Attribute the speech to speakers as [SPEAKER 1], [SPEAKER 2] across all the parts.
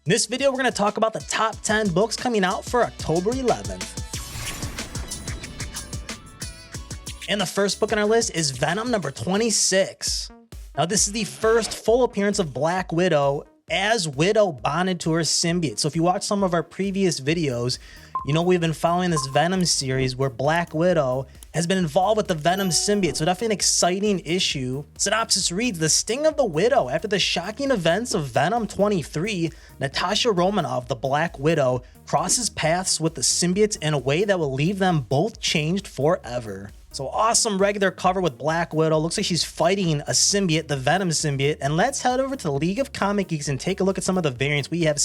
[SPEAKER 1] In this video, we're going to talk about the top 10 books coming out for October 11th. And the first book on our list is Venom number 26. Now, this is the first full appearance of Black Widow as Widow bonded to her symbiote. So if you watch some of our previous videos, you know we've been following this Venom series where Black Widow has been involved with the Venom symbiote. So definitely an exciting issue. Synopsis reads, the sting of the Widow. After the shocking events of Venom 23, Natasha Romanoff, the Black Widow, crosses paths with the symbiotes in a way that will leave them both changed forever. So awesome regular cover with Black Widow. Looks like she's fighting a symbiote, the Venom symbiote. And let's head over to the League of Comic Geeks and take a look at some of the variants. We have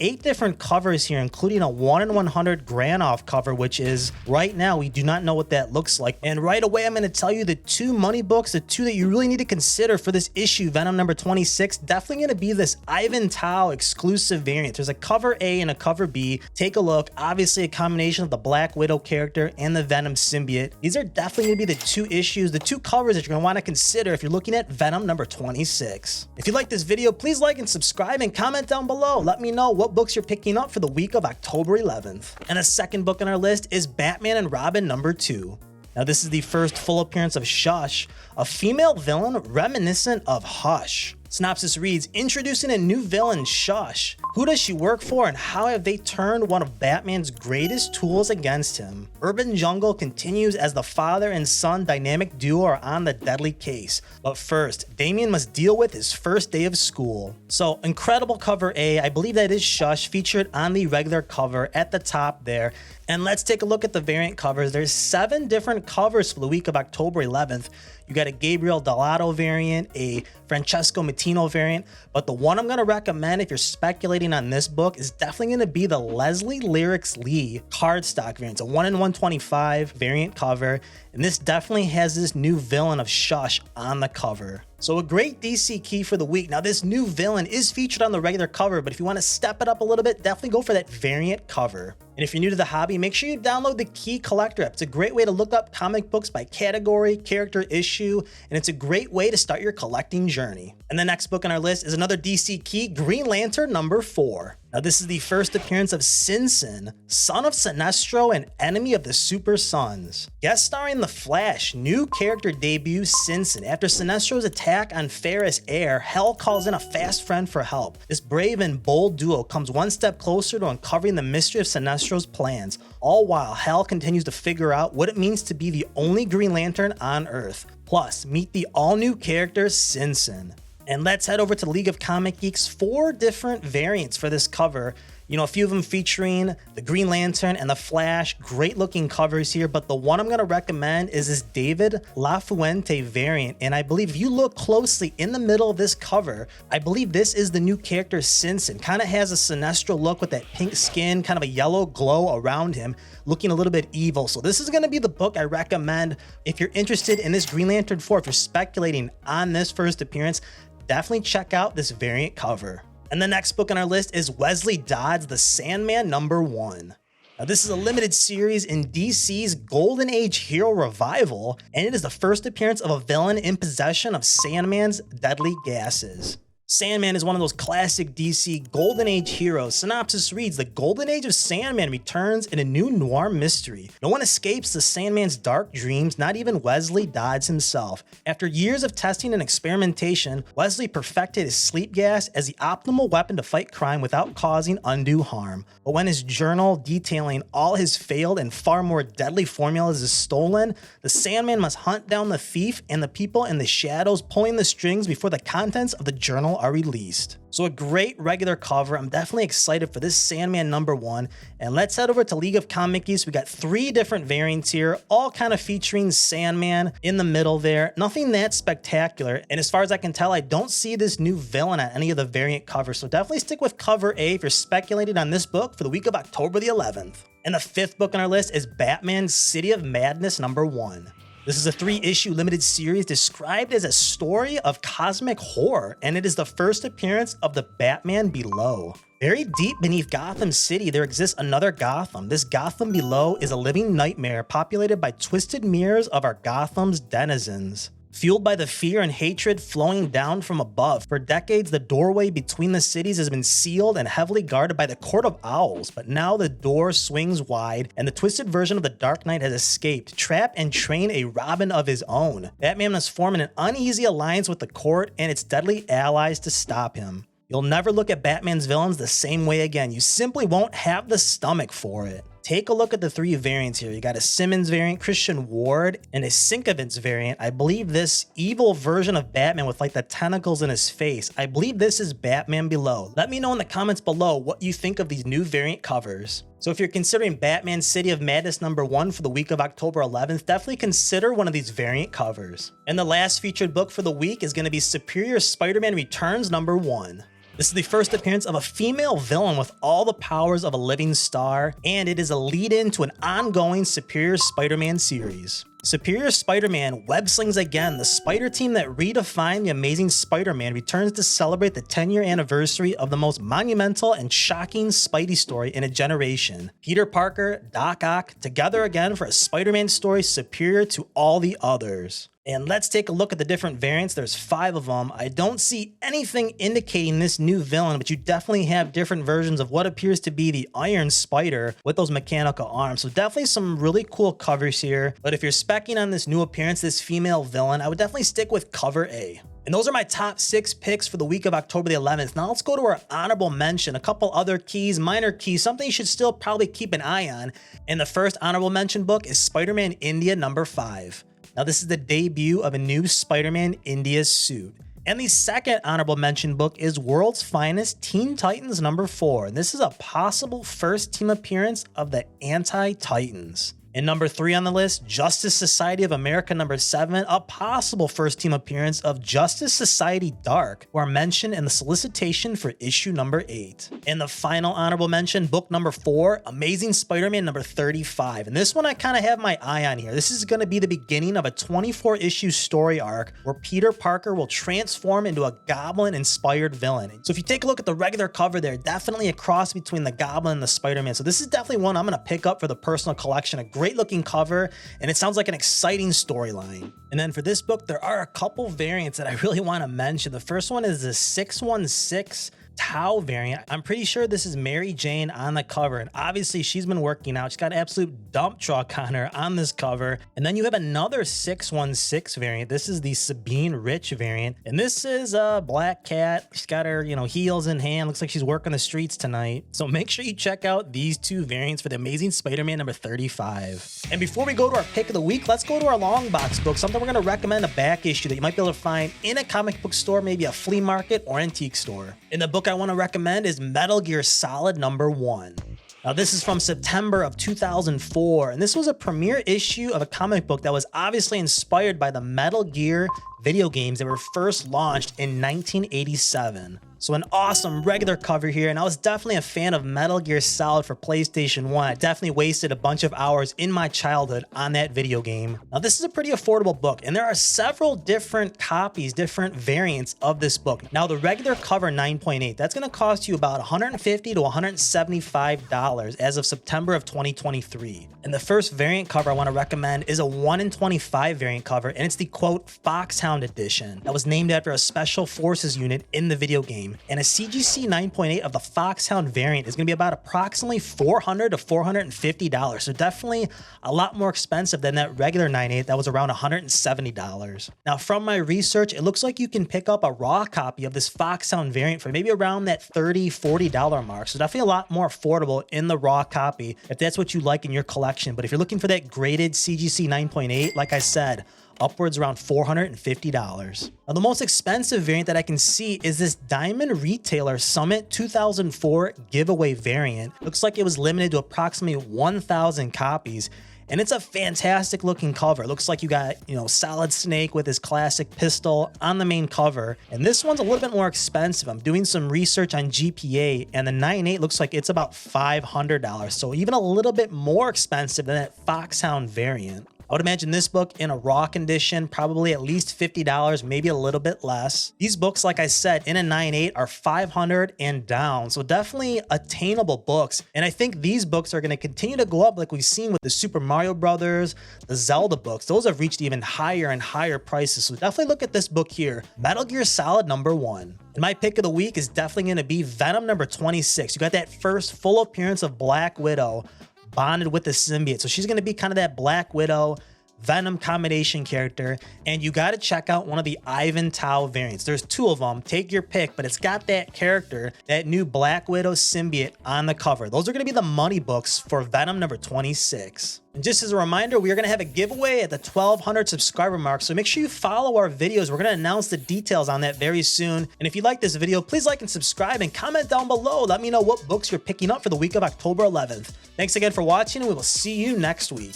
[SPEAKER 1] 8 different covers here, including a 1 in 100 Granoff cover, which is right now, we do not know what that looks like. And right away, I'm going to tell you the 2 money books, the 2 that you really need to consider for this issue, Venom number 26, definitely going to be this Ivan Tao exclusive variant. There's a cover A and a cover B. Take a look. Obviously, a combination of the Black Widow character and the Venom symbiote. These are definitely going to be the 2 issues, the 2 covers that you're going to want to consider if you're looking at Venom number 26. If you like this video, please like and subscribe and comment down below. Let me know what books you're picking up for the week of October 11th. And the second book on our list is Batman and Robin number 2. Now, this is the first full appearance of Shush, a female villain reminiscent of Hush. Synopsis reads, introducing a new villain, Shush. Who does she work for and how have they turned one of Batman's greatest tools against him? Urban Jungle continues as the father and son dynamic duo are on the deadly case. But first, Damian must deal with his first day of school. So, incredible cover A. I believe that is Shush, featured on the regular cover at the top there. And let's take a look at the variant covers. There's 7 different covers for the week of October 11th. You got a Gabriel Delato variant, a Francesco Matino variant, but the one I'm going to recommend if you're speculating on this book is definitely going to be the Leslie Lyrics Lee cardstock variant. It's a 1 in 125 variant cover, and this definitely has this new villain of Shush on the cover. So a great DC key for the week. Now, this new villain is featured on the regular cover, but if you want to step it up a little bit, definitely go for that variant cover. And if you're new to the hobby, make sure you download the Key Collector app. It's a great way to look up comic books by category, character, issue, and it's a great way to start your collecting journey. And the next book on our list is another DC key, Green Lantern number 4. Now, this is the first appearance of Sinsin, son of Sinestro and enemy of the Super Sons. Guest starring The Flash, new character debut Sinsin. After Sinestro's attack on Ferris Air, Hell calls in a fast friend for help. This brave and bold duo comes one step closer to uncovering the mystery of Sinestro's plans, all while Hell continues to figure out what it means to be the only Green Lantern on Earth. Plus, meet the all-new character Sinsin. And let's head over to the League of Comic Geeks. 4 different variants for this cover. You know, a few of them featuring the Green Lantern and the Flash. Great looking covers here, but the one I'm going to recommend is this David LaFuente variant. And I believe if you look closely in the middle of this cover, I believe this is the new character Sinsin. Kind of has a Sinestro look with that pink skin, kind of a yellow glow around him, looking a little bit evil. So this is going to be the book I recommend if you're interested in this Green Lantern 4. If you're speculating on this first appearance, definitely check out this variant cover. And the next book on our list is Wesley DODDS, The Sandman number 1. Now, this is a limited series in DC's Golden Age hero revival, and it is the first appearance of a villain in possession of Sandman's deadly gases. Sandman is one of those classic DC Golden Age heroes. Synopsis reads, the Golden Age of Sandman returns in a new noir mystery. No one escapes the Sandman's dark dreams, not even Wesley DODDS himself. After years of testing and experimentation, Wesley perfected his sleep gas as the optimal weapon to fight crime without causing undue harm. But when his journal detailing all his failed and far more deadly formulas is stolen, the Sandman must hunt down the thief and the people in the shadows pulling the strings before the contents of the journal are released. So a great regular cover. I'm definitely excited for this Sandman number 1. And let's head over to League of Comic Geeks. We got 3 different variants here, all kind of featuring Sandman in the middle there. Nothing that spectacular. And as far as I can tell, I don't see this new villain on any of the variant covers. So definitely stick with cover A if you're speculating on this book for the week of October the 11th. And the 5th book on our list is Batman City of Madness number 1. This is a 3-issue limited series described as a story of cosmic horror, and it is the first appearance of the Batman Below. Very deep beneath Gotham City, there exists another Gotham. This Gotham Below is a living nightmare populated by twisted mirrors of our Gotham's denizens. Fueled by the fear and hatred flowing down from above, for decades the doorway between the cities has been sealed and heavily guarded by the Court of Owls, but now the door swings wide and the twisted version of the Dark Knight has escaped, to trap and train a Robin of his own. Batman must form an uneasy alliance with the court and its deadly allies to stop him. You'll never look at Batman's villains the same way again. You simply won't have the stomach for it. Take a look at the 3 variants here. You got a Simmons variant, Christian Ward, and a Sienkiewicz variant. I believe this evil version of Batman with like the tentacles in his face, I believe this is Batman Below. Let me know in the comments below what you think of these new variant covers. So if you're considering Batman City of Madness #1 for the week of October 11th, definitely consider one of these variant covers. And the last featured book for the week is going to be Superior Spider-Man Returns #1. This is the first appearance of a female villain with all the powers of a living star, and it is a lead-in to an ongoing Superior Spider-Man series. Superior Spider-Man web slings again. The Spider team that redefined the Amazing Spider-Man returns to celebrate the 10-year anniversary of the most monumental and shocking Spidey story in a generation. Peter Parker, Doc Ock, together again for a Spider-Man story superior to all the others. And let's take a look at the different variants. There's 5 of them. I don't see anything indicating this new villain, but you definitely have different versions of what appears to be the Iron Spider with those mechanical arms. So definitely some really cool covers here. But if you're specking on this new appearance, this female villain, I would definitely stick with cover A. And those are my top 6 picks for the week of October the 11th. Now let's go to our honorable mention, a couple other keys, minor keys, something you should still probably keep an eye on. And the first honorable mention book is Spider-Man India #5. Now this is the debut of a new Spider-Man India suit. And the second honorable mention book is World's Finest Teen Titans #4. And this is a possible first team appearance of the Anti-Titans. And #3 on the list, Justice Society of America #7, a possible first team appearance of Justice Society Dark, who are mentioned in the solicitation for issue #8. And the final honorable mention, book #4, Amazing Spider-Man #35. And this one I kind of have my eye on here. This is going to be the beginning of a 24-issue story arc where Peter Parker will transform into a Goblin-inspired villain. So if you take a look at the regular cover there, definitely a cross between the Goblin and the Spider-Man. So this is definitely one I'm going to pick up for the personal collection. A great looking cover, and it sounds like an exciting storyline. And then for this book, there are a couple variants that I really want to mention. The first one is the 616 Tau variant. I'm pretty sure this is Mary Jane on the cover, and obviously she's been working out. She's got an absolute dump truck on her on this cover. And then you have another 616 variant. This is the Sabine Rich variant, and this is a black cat. She's got her, heels in hand. Looks like she's working the streets tonight. So make sure you check out these 2 variants for the Amazing Spider-Man #35. And before we go to our pick of the week, let's go to our long box book, something we're going to recommend, a back issue that you might be able to find in a comic book store, maybe a flea market or antique store. In the book I want to recommend is Metal Gear Solid #1. Now this is from September of 2004, and this was a premiere issue of a comic book that was obviously inspired by the Metal Gear video games that were first launched in 1987. So an awesome regular cover here, and I was definitely a fan of Metal Gear Solid for PlayStation 1. I definitely wasted a bunch of hours in my childhood on that video game. Now this is a pretty affordable book, and there are several different copies, different variants of this book. Now the regular cover 9.8, that's going to cost you about $150 to $175 as of September of 2023. And the first variant cover I want to recommend is a 1 in 25 variant cover, and it's the quote Foxhound edition that was named after a special forces unit in the video game. And a CGC 9.8 of the Foxhound variant is going to be about approximately $400 to $450. So definitely a lot more expensive than that regular 9.8 that was around $170. Now from my research, it looks like you can pick up a raw copy of this Foxhound variant for maybe around that $30, $40 mark. So definitely a lot more affordable in the raw copy if that's what you like in your collection. But if you're looking for that graded CGC 9.8, like I said, upwards around $450. Now the most expensive variant that I can see is this Diamond Retailer Summit 2004 giveaway variant. Looks like it was limited to approximately 1,000 copies. And it's a fantastic looking cover. It looks like you got, Solid Snake with his classic pistol on the main cover. And this one's a little bit more expensive. I'm doing some research on GPA, and the 9.8 looks like it's about $500. So even a little bit more expensive than that Foxhound variant. I would imagine this book in a raw condition, probably at least $50, maybe a little bit less. These books, like I said, in a 9.8 are $500 and down. So definitely attainable books. And I think these books are going to continue to go up like we've seen with the Super Mario Brothers, the Zelda books. Those have reached even higher and higher prices. So definitely look at this book here, Metal Gear Solid #1. And my pick of the week is definitely going to be Venom #26. You got that first full appearance of Black Widow bonded with the symbiote. So she's going to be kind of that Black Widow Venom combination character, and you got to check out one of the Ivan Tao variants. There's 2 of them, take your pick, but it's got that character, that new Black Widow symbiote on the cover. Those are going to be the money books for Venom #26. And just as a reminder, we are going to have a giveaway at the 1,200 subscriber mark, so make sure you follow our videos. We're going to announce the details on that very soon. And if you like this video, please like and subscribe and comment down below. Let me know what books you're picking up for the week of October 11th. Thanks again for watching, and we will see you next week.